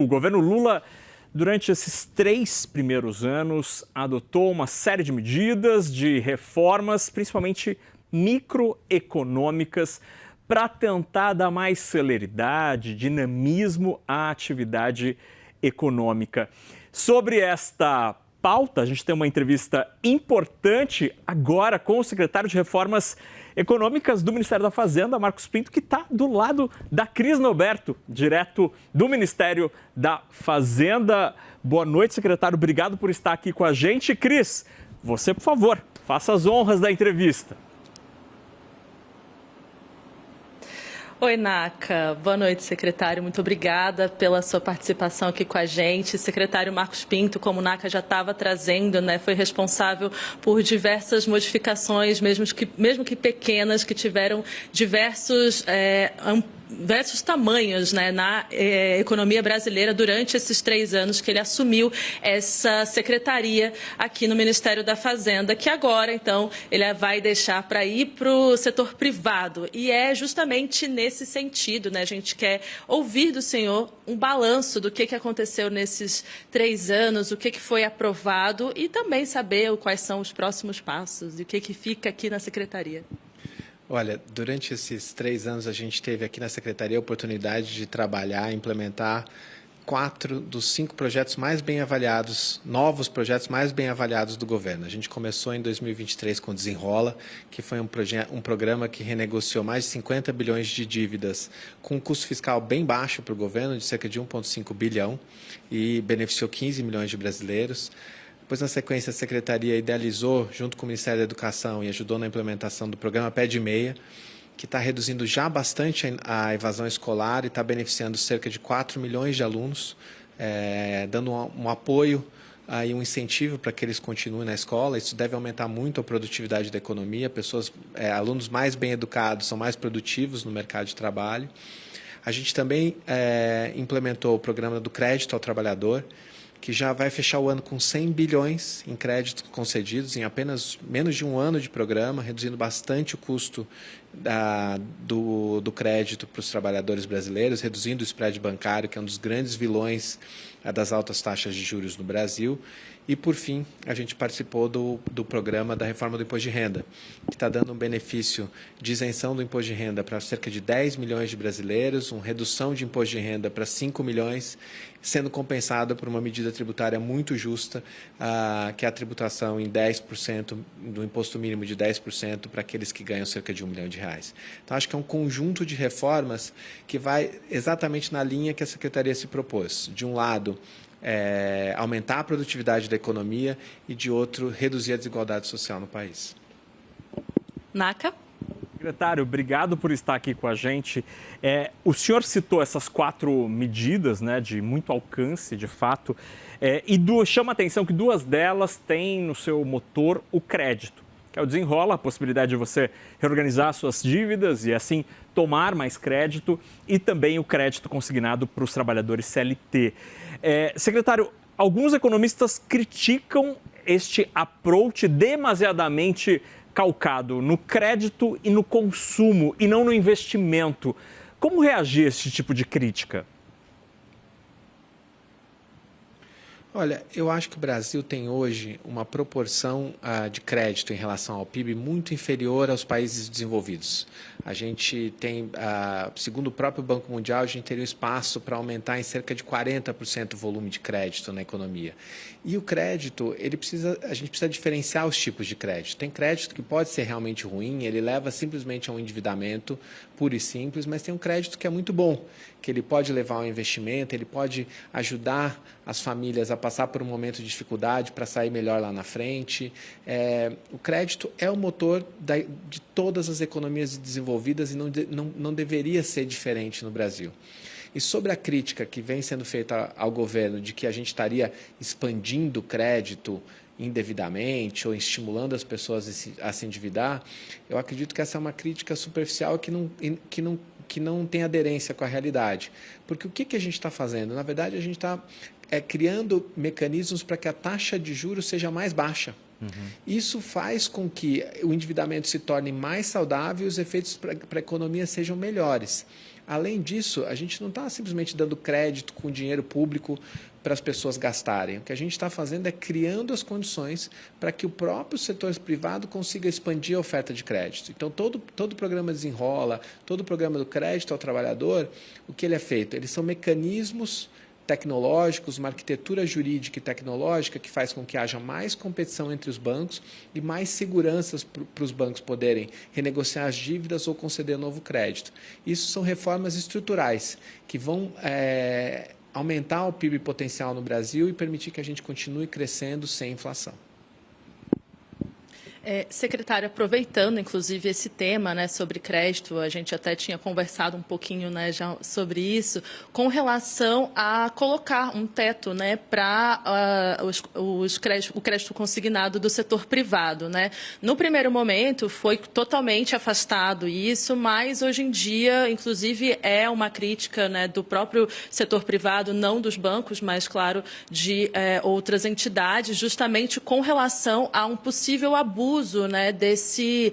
O governo Lula, durante esses 3 primeiros anos, adotou uma série de medidas, de reformas, principalmente microeconômicas, para tentar dar mais celeridade, dinamismo à atividade econômica. Sobre esta pauta, a gente tem uma entrevista importante agora com o secretário de Reformas Econômicas do Ministério da Fazenda, Marcos Pinto, que está do lado da Cris Noberto, direto do Ministério da Fazenda. Boa noite, secretário. Obrigado por estar aqui com a gente. Cris, você, por favor, faça as honras da entrevista. Oi, Naka. Boa noite, secretário. Muito obrigada pela sua participação aqui com a gente. Secretário Marcos Pinto, como o Naka já estava trazendo, foi responsável por diversas modificações, mesmo que pequenas, que tiveram diversos tamanhos na economia brasileira durante esses 3 anos que ele assumiu essa secretaria aqui no Ministério da Fazenda, que agora, então, ele vai deixar para ir para o setor privado. E é justamente nesse sentido, a gente quer ouvir do senhor um balanço do que aconteceu nesses 3 anos, o que foi aprovado e também saber quais são os próximos passos e o que fica aqui na secretaria. Olha, durante esses 3 anos a gente teve aqui na Secretaria a oportunidade de trabalhar, implementar 4 dos 5 projetos mais bem avaliados, novos projetos mais bem avaliados do governo. A gente começou em 2023 com o Desenrola, que foi um programa que renegociou mais de 50 bilhões de dívidas com um custo fiscal bem baixo para o governo, de cerca de 1,5 bilhão, e beneficiou 15 milhões de brasileiros. Depois, na sequência, a Secretaria idealizou, junto com o Ministério da Educação, e ajudou na implementação do programa Pé de Meia, que está reduzindo já bastante a evasão escolar e está beneficiando cerca de 4 milhões de alunos, dando um apoio e um incentivo para que eles continuem na escola. Isso deve aumentar muito a produtividade da economia. Alunos mais bem educados são mais produtivos no mercado de trabalho. A gente também implementou o programa do crédito ao trabalhador, que já vai fechar o ano com 100 bilhões em créditos concedidos em apenas menos de um ano de programa, reduzindo bastante o custo do crédito para os trabalhadores brasileiros, reduzindo o spread bancário, que é um dos grandes vilões das altas taxas de juros no Brasil. E, por fim, a gente participou do programa da reforma do imposto de renda, que está dando um benefício de isenção do imposto de renda para cerca de 10 milhões de brasileiros, uma redução de imposto de renda para 5 milhões, sendo compensada por uma medida tributária muito justa, que é a tributação em 10%, do imposto mínimo de 10% para aqueles que ganham cerca de R$1 milhão. Então, acho que é um conjunto de reformas que vai exatamente na linha que a Secretaria se propôs. De um lado, aumentar a produtividade da economia e, de outro, reduzir a desigualdade social no país. Naka? Secretário, obrigado por estar aqui com a gente. O senhor citou essas 4 medidas de muito alcance, de fato, e chama a atenção que 2 delas têm no seu motor o crédito, que é o Desenrola, a possibilidade de você reorganizar suas dívidas e, assim, tomar mais crédito, e também o crédito consignado para os trabalhadores CLT. Secretário, alguns economistas criticam este approach demasiadamente calcado no crédito e no consumo, e não no investimento. Como reagir a esse tipo de crítica? Olha, eu acho que o Brasil tem hoje uma proporção de crédito em relação ao PIB muito inferior aos países desenvolvidos. A gente tem, segundo o próprio Banco Mundial, a gente teria espaço para aumentar em cerca de 40% o volume de crédito na economia. E o crédito, a gente precisa diferenciar os tipos de crédito. Tem crédito que pode ser realmente ruim, ele leva simplesmente a um endividamento puro e simples, mas tem um crédito que é muito bom, que ele pode levar ao investimento, ele pode ajudar as famílias a passar por um momento de dificuldade para sair melhor lá na frente. O crédito é o motor de todas as economias desenvolvidas e não deveria ser diferente no Brasil. E sobre a crítica que vem sendo feita ao governo de que a gente estaria expandindo o crédito indevidamente ou estimulando as pessoas a se endividar, eu acredito que essa é uma crítica superficial que não tem aderência com a realidade. Porque o que a gente está fazendo? Na verdade, a gente está criando mecanismos para que a taxa de juros seja mais baixa. Isso faz com que o endividamento se torne mais saudável e os efeitos para a economia sejam melhores. Além disso, a gente não está simplesmente dando crédito com dinheiro público para as pessoas gastarem. O que a gente está fazendo é criando as condições para que o próprio setor privado consiga expandir a oferta de crédito. Então, todo o programa Desenrola, todo o programa do crédito ao trabalhador, o que ele é feito? Eles são mecanismos tecnológicos, uma arquitetura jurídica e tecnológica que faz com que haja mais competição entre os bancos e mais seguranças para os bancos poderem renegociar as dívidas ou conceder novo crédito. Isso são reformas estruturais que vão aumentar o PIB potencial no Brasil e permitir que a gente continue crescendo sem inflação. Secretário, aproveitando inclusive esse tema, né, sobre crédito, a gente até tinha conversado um pouquinho, né, já sobre isso, com relação a colocar um teto, né, para o crédito consignado do setor privado, né? No primeiro momento foi totalmente afastado isso, mas hoje em dia, inclusive, é uma crítica, né, do próprio setor privado, não dos bancos, mas, claro, de outras entidades, justamente com relação a um possível abuso, né, desse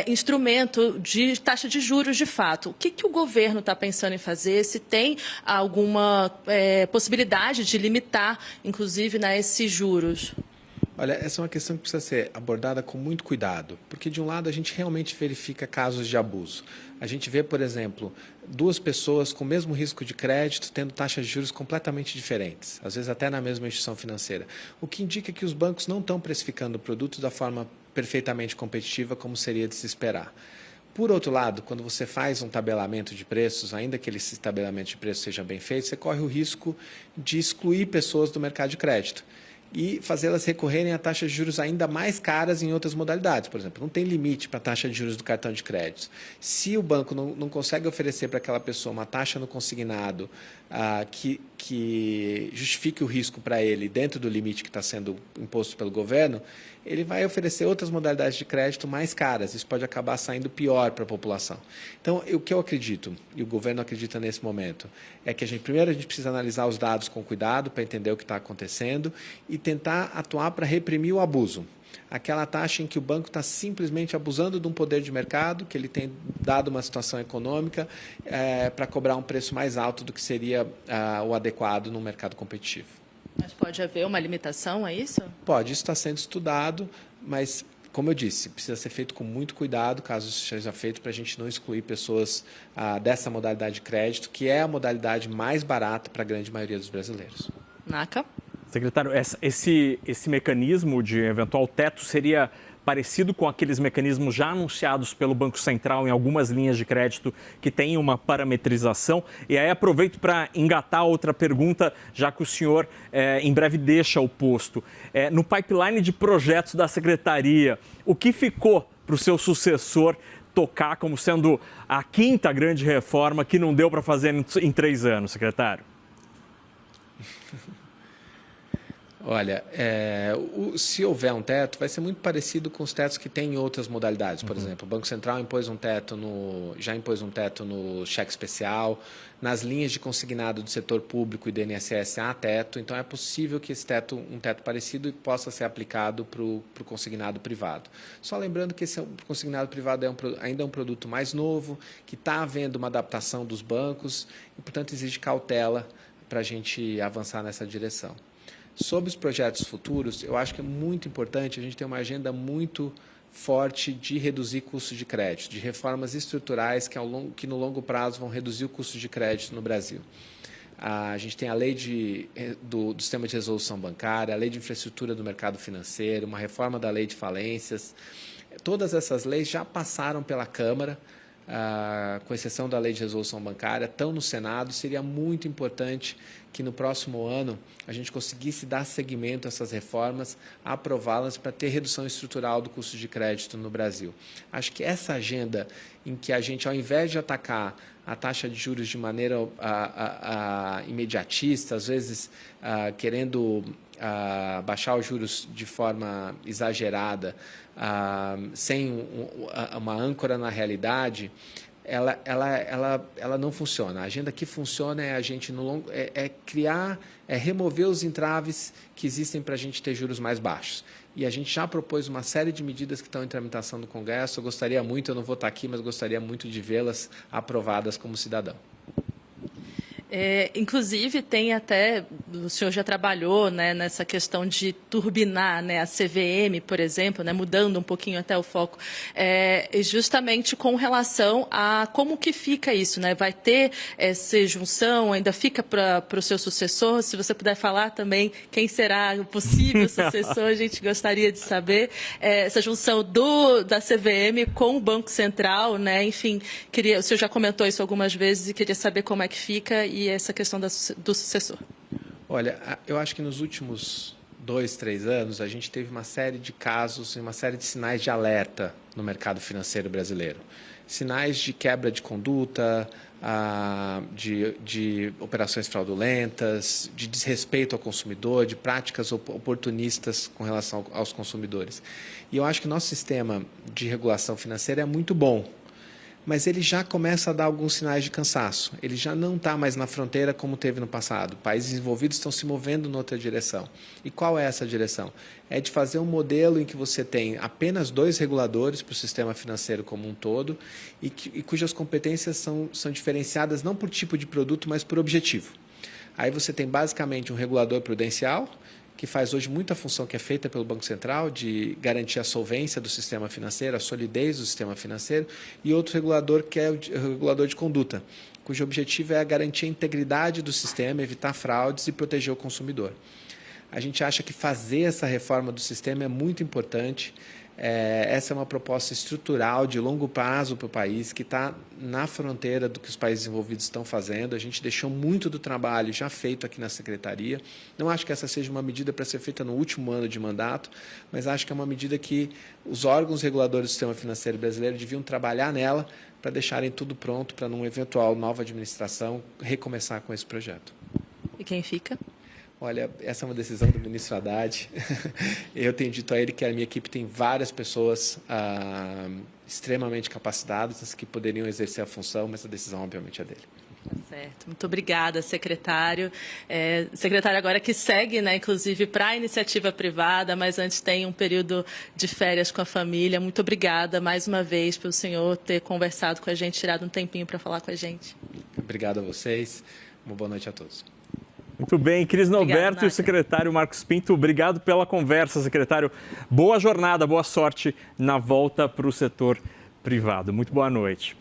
instrumento de taxa de juros de fato. O que o governo está pensando em fazer? Se tem alguma possibilidade de limitar, inclusive, né, esses juros? Olha, essa é uma questão que precisa ser abordada com muito cuidado, porque, de um lado, a gente realmente verifica casos de abuso. A gente vê, por exemplo, duas pessoas com o mesmo risco de crédito tendo taxas de juros completamente diferentes, às vezes até na mesma instituição financeira, o que indica que os bancos não estão precificando o produto da forma perfeitamente competitiva como seria de se esperar. Por outro lado, quando você faz um tabelamento de preços, ainda que esse tabelamento de preços seja bem feito, você corre o risco de excluir pessoas do mercado de crédito e fazê-las recorrerem a taxas de juros ainda mais caras em outras modalidades. Por exemplo, não tem limite para a taxa de juros do cartão de crédito. Se o banco não consegue oferecer para aquela pessoa uma taxa no consignado que justifique o risco para ele dentro do limite que está sendo imposto pelo governo, ele vai oferecer outras modalidades de crédito mais caras. Isso pode acabar saindo pior para a população. Então, o que eu acredito, e o governo acredita nesse momento, é que primeiro a gente precisa analisar os dados com cuidado para entender o que está acontecendo e tentar atuar para reprimir o abuso. Aquela taxa em que o banco está simplesmente abusando de um poder de mercado, que ele tem dado uma situação econômica, para cobrar um preço mais alto do que seria o adequado num mercado competitivo. Mas pode haver uma limitação a isso? Pode, isso está sendo estudado, mas, como eu disse, precisa ser feito com muito cuidado, caso isso seja feito, para a gente não excluir pessoas dessa modalidade de crédito, que é a modalidade mais barata para a grande maioria dos brasileiros. Naca? Secretário, esse mecanismo de eventual teto seria parecido com aqueles mecanismos já anunciados pelo Banco Central em algumas linhas de crédito que têm uma parametrização? E aí aproveito para engatar outra pergunta, já que o senhor em breve deixa o posto. No pipeline de projetos da Secretaria, o que ficou para o seu sucessor tocar como sendo a quinta grande reforma que não deu para fazer em 3 anos, secretário? Olha, se houver um teto, vai ser muito parecido com os tetos que tem em outras modalidades. Por exemplo, o Banco Central já impôs um teto no cheque especial, nas linhas de consignado do setor público e do INSS há teto, então é possível que um teto parecido possa ser aplicado para o consignado privado. Só lembrando que esse consignado privado ainda é um produto mais novo, que está havendo uma adaptação dos bancos e, portanto, exige cautela para a gente avançar nessa direção. Sobre os projetos futuros, eu acho que é muito importante a gente ter uma agenda muito forte de reduzir custos de crédito, de reformas estruturais que no longo prazo vão reduzir o custo de crédito no Brasil. A gente tem a lei do sistema de resolução bancária, a lei de infraestrutura do mercado financeiro, uma reforma da lei de falências. Todas essas leis já passaram pela Câmara, com exceção da lei de resolução bancária, estão no Senado. Seria muito importante que no próximo ano a gente conseguisse dar seguimento a essas reformas, aprová-las para ter redução estrutural do custo de crédito no Brasil. Acho que essa agenda em que a gente, ao invés de atacar a taxa de juros de maneira imediatista, às vezes querendo baixar os juros de forma exagerada, sem uma âncora na realidade, ela não funciona. A agenda que funciona é a gente remover os entraves que existem para a gente ter juros mais baixos. E a gente já propôs uma série de medidas que estão em tramitação no Congresso. Eu não vou estar aqui, mas gostaria muito de vê-las aprovadas como cidadão. Inclusive, tem até, o senhor já trabalhou, né, nessa questão de turbinar, né, a CVM, por exemplo, né, mudando um pouquinho até o foco, justamente com relação a como que fica isso, né? Vai ter essa junção, ainda fica para o seu sucessor? Se você puder falar também quem será o possível sucessor, a gente gostaria de saber. Essa junção da CVM com o Banco Central, né? Enfim, o senhor já comentou isso algumas vezes e queria saber como é que fica e essa questão do sucessor. Olha, eu acho que nos últimos 2, 3 anos a gente teve uma série de casos e uma série de sinais de alerta no mercado financeiro brasileiro. Sinais de quebra de conduta, de operações fraudulentas, de desrespeito ao consumidor, de práticas oportunistas com relação aos consumidores. E eu acho que nosso sistema de regulação financeira é muito bom, mas ele já começa a dar alguns sinais de cansaço. Ele já não está mais na fronteira como teve no passado. Países desenvolvidos estão se movendo em outra direção. E qual é essa direção? É de fazer um modelo em que você tem apenas 2 reguladores para o sistema financeiro como um todo e cujas competências são diferenciadas não por tipo de produto, mas por objetivo. Aí você tem basicamente um regulador prudencial, que faz hoje muita função que é feita pelo Banco Central, de garantir a solvência do sistema financeiro, a solidez do sistema financeiro, e outro regulador que é o regulador de conduta, cujo objetivo é garantir a integridade do sistema, evitar fraudes e proteger o consumidor. A gente acha que fazer essa reforma do sistema é muito importante. Essa é uma proposta estrutural de longo prazo para o país, que está na fronteira do que os países desenvolvidos estão fazendo. A gente deixou muito do trabalho já feito aqui na Secretaria. Não acho que essa seja uma medida para ser feita no último ano de mandato, mas acho que é uma medida que os órgãos reguladores do sistema financeiro brasileiro deviam trabalhar nela para deixarem tudo pronto para, numa eventual nova administração, recomeçar com esse projeto. E quem fica? Olha, essa é uma decisão do ministro Haddad. Eu tenho dito a ele que a minha equipe tem várias pessoas extremamente capacitadas que poderiam exercer a função, mas a decisão, obviamente, é dele. Tá certo. Muito obrigada, secretário. Secretário agora que segue, né, inclusive, para a iniciativa privada, mas antes tem um período de férias com a família. Muito obrigada, mais uma vez, pelo senhor ter conversado com a gente, tirado um tempinho para falar com a gente. Obrigado a vocês. Uma boa noite a todos. Muito bem, Cris Norberto e o secretário Marcos Pinto, obrigado pela conversa, secretário. Boa jornada, boa sorte na volta para o setor privado. Muito boa noite.